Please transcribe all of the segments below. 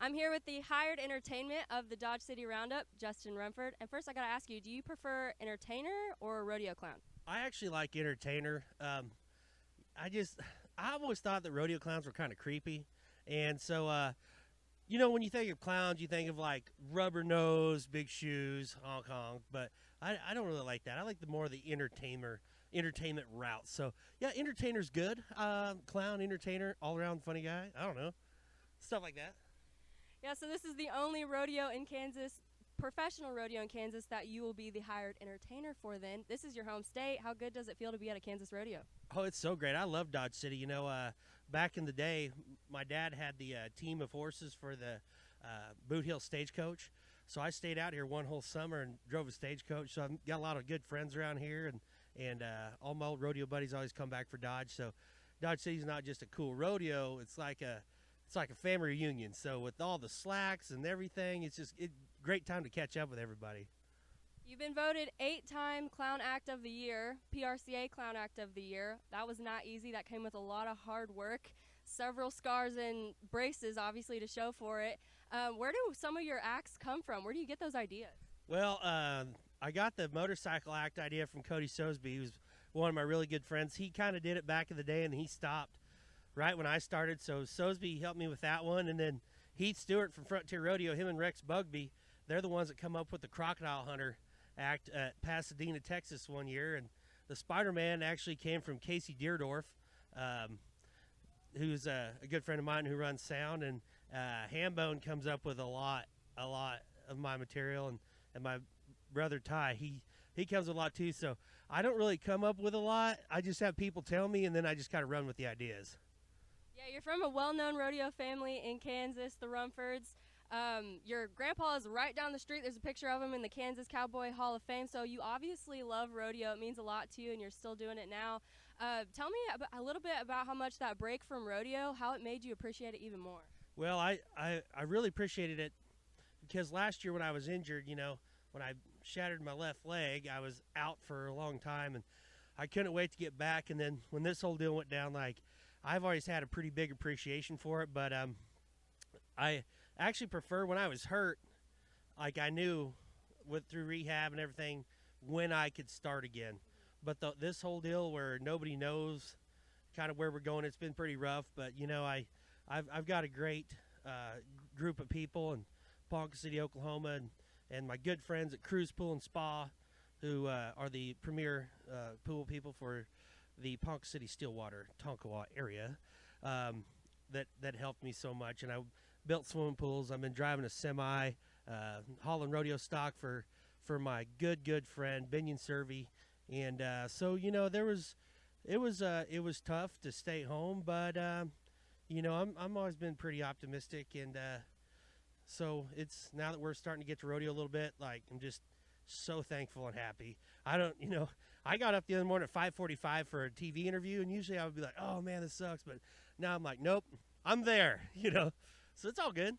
I'm here with the hired entertainment of the Dodge City Roundup, Justin Rumford. And first, I gotta ask you, do you prefer entertainer or rodeo clown? I actually like entertainer. I always thought that rodeo clowns were kind of creepy, and so when you think of clowns, you think of like rubber nose, big shoes, honk honk. But I don't really like that. I like the more of the entertainment route. So yeah, entertainer's good. Clown, entertainer, all around funny guy. I don't know, stuff like that. Yeah, so this is the only rodeo in Kansas, professional rodeo in Kansas, that you will be the hired entertainer for then. This is your home state. How good does it feel to be at a Kansas rodeo? Oh, it's so great. I love Dodge City. Back in the day, my dad had the team of horses for the Boot Hill Stagecoach. So I stayed out here one whole summer and drove a stagecoach. So I've got a lot of good friends around here, and all my old rodeo buddies always come back for Dodge. So Dodge City's not just a cool rodeo; it's like a family reunion. So with all the slacks and everything, it's just great time to catch up with everybody. You've been voted 8-time Clown Act of the Year, PRCA Clown Act of the Year. That was not easy. That came with a lot of hard work, several scars and braces, obviously, to show for it. Where do some of your acts come from? Where do you get those ideas? Well, I got the motorcycle act idea from Cody Sosby, who's one of my really good friends. He kind of did it back in the day, and he stopped right when I started. So Sosby helped me with that one, and then Heath Stewart from Frontier Rodeo, him and Rex Bugby, they're the ones that come up with the Crocodile Hunter act at Pasadena, Texas one year. And the Spider-Man actually came from Casey Deerdorf, who's a good friend of mine who runs sound. And Hambone comes up with a lot of my material, and my brother Ty, he comes with a lot too. So I don't really come up with a lot. I just have people tell me, and then I just kind of run with the ideas. Yeah, you're from a well-known rodeo family in Kansas, the Rumfords. Your grandpa is right down the street. There's a picture of him in the Kansas Cowboy Hall of Fame. So you obviously love rodeo. It means a lot to you, and you're still doing it now. Tell me a little bit about how much that break from rodeo, how it made you appreciate it even more. Well, I really appreciated it because last year when I was injured, when I shattered my left leg, I was out for a long time, and I couldn't wait to get back. And then when this whole deal went down, I've always had a pretty big appreciation for it, but I actually prefer when I was hurt, I knew through rehab and everything when I could start again. But this whole deal where nobody knows kind of where we're going, it's been pretty rough. But I've got a great group of people in Ponca City, Oklahoma, and my good friends at Cruise Pool and Spa, who are the premier pool people for the Ponca City, Stillwater, Tonkawa area, that helped me so much. And I built swimming pools. I've been driving a semi, hauling rodeo stock for my good friend Binion Servey, and so it was tough to stay home, but I'm always been pretty optimistic, and so it's now that we're starting to get to rodeo a little bit, I'm just so thankful and happy. I got up the other morning at 5:45 for a TV interview, and usually I would be like, oh man, this sucks, but now I'm like, nope, I'm there, so it's all good.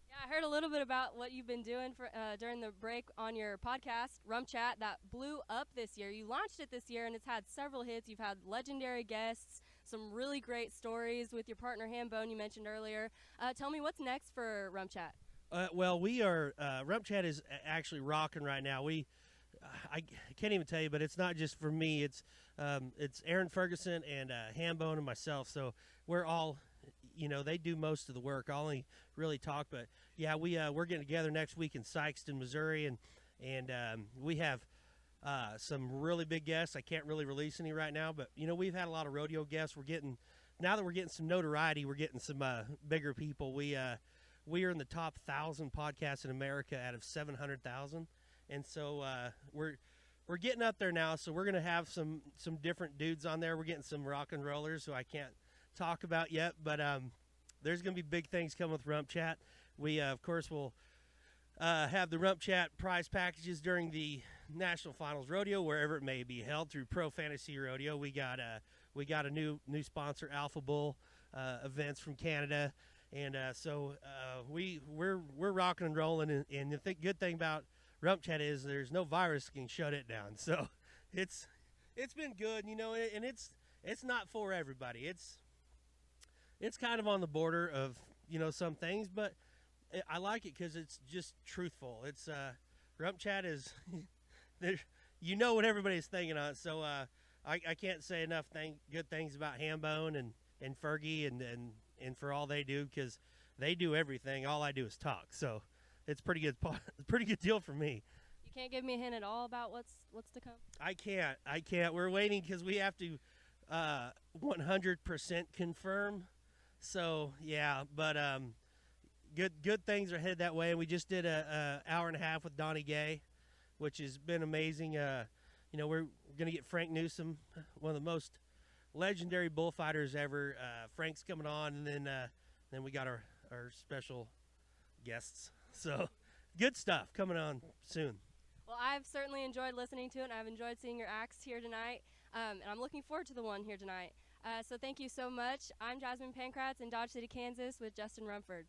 Yeah, I heard a little bit about what you've been doing during the break on your podcast, RumpChat, that blew up this year. You launched it this year, and it's had several hits. You've had legendary guests, some really great stories with your partner Hambone you mentioned earlier. Tell me what's next for RumpChat. Well, we are RumpChat is actually rocking right now. I can't even tell you, but it's not just for me. It's Aaron Ferguson and Hambone and myself. So we're all, they do most of the work. I'll only really talk, but yeah, we're getting together next week in Sykeston, Missouri, and we have some really big guests. I can't really release any right now, but we've had a lot of rodeo guests. Now that we're getting some notoriety, we're getting some bigger people. We are in the top 1,000 podcasts in America out of 700,000. And so we're getting up there now. So we're going to have some different dudes on there. We're getting some rock and rollers who I can't talk about yet. But there's going to be big things coming with RumpChat. We, of course, will have the RumpChat prize packages during the National Finals Rodeo, wherever it may be held, through Pro Fantasy Rodeo. We got a new sponsor, Alpha Bull Events from Canada. And so we're rocking and rolling. And the good thing about RumpChat is there's no virus can shut it down. So it's been good, and it's not for everybody. It's kind of on the border of some things, but I like it because it's just truthful. It's RumpChat is, you know what everybody's thinking on. So I can't say enough good things about Hambone and Fergie and for all they do, because they do everything. All I do is talk. So it's pretty good. Pretty good deal for me. You can't give me a hint at all about what's to come? I can't. We're waiting because we have to 100% confirm. So yeah, but good things are headed that way. And we just did a hour and a half with Donnie Gay, which has been amazing. We're gonna get Frank Newsom, one of the most legendary bullfighters ever. Frank's coming on, and then we got our special guests. So good stuff coming on soon. Well, I've certainly enjoyed listening to it, and I've enjoyed seeing your acts here tonight, and I'm looking forward to the one here tonight. So thank you so much. I'm Jasmine Pankratz in Dodge City, Kansas with Justin Rumford.